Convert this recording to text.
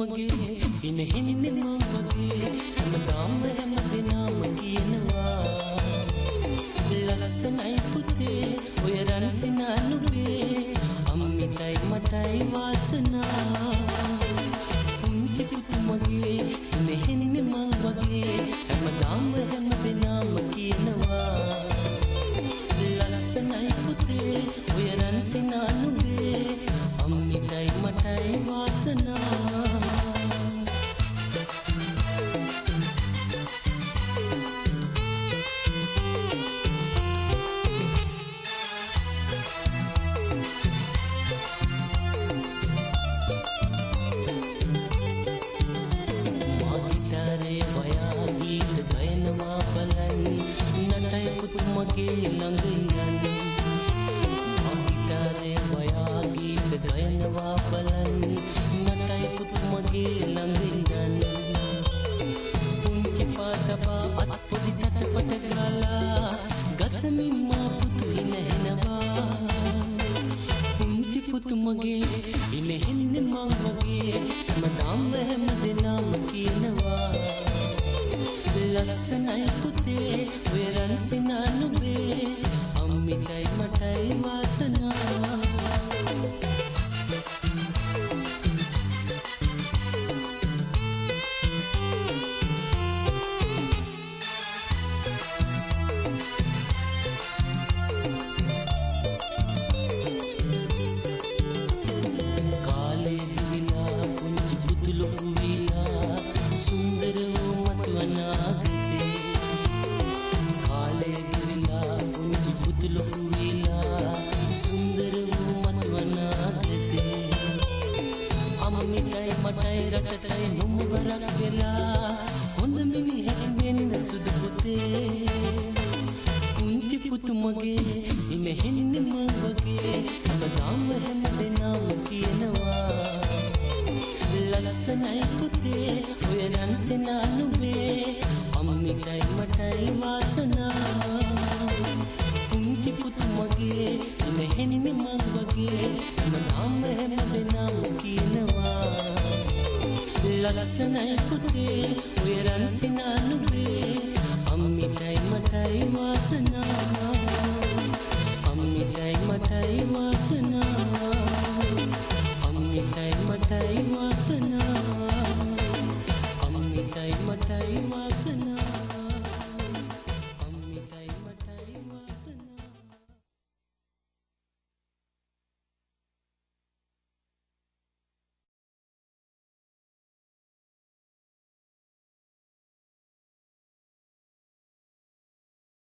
මගේ ඉන හින්නේ මම වගේ හැමදාම හැමදෙනාම කියනවා ලස්සනයි පුතේ ඔය රන් සිනානුවේ අම්මිටයි මටයි වාසනා පුංචි පුතු මගේ ඉන හින්නේ මම වගේ හැමදාම හැමදෙනාම කියනවා ලස්සනයි පුතේ ඔය රන් සිනානුවේ අම්මිටයි මටයි වාසනා මගේ ළඟ යන්න මා ගිටාරේ වයා ගීත ගයනවා බලන්න නටයි පුතු මගේ ළඟ යන්න පුංචි පාටපා අත් පොඩි තටපට ගාලා ගසමින් මා පුතු ඉනහෙනවා පුංචි පුතු මගේ ඉනෙහින්නේ මං වගේ හැමදාම හැමදෙනාම කියනවා ලස්සනයි පුතේ ඔය රන් සිනානුවේ අම්මිටයි මටයි වාසනා කාලේ දිවිලා පුංචි පුතු ලොකු වීලා සුන්දර වූ මතුවනා මටයි රටටයි නොමුවරක් වෙලා හොඳ මිනිහෙක් වෙන්න සුදු පුතේ පුංචි පුතු මගේ ඉනෙහින්නේ මං වගේ හැමදාම හැමදෙනාම කියනවා ලස්සනයි පුතේ ඔය රන් සිනානුවේ අම්මිටයි මටයි වාසනා පුංචි පුතු මගේ ඉනෙහින්නේ මං වගේ හැමදාම හැමදෙනාම කියනවා ලස්සනයි පුතේ ඔය රන් සිනානුවේ අම්මිටයි මටයි වාසනා අම්මිටයි මටයි වාසනා අම්මිටයි මටයි වාසනා අම්මිටයි මටයි වාසනා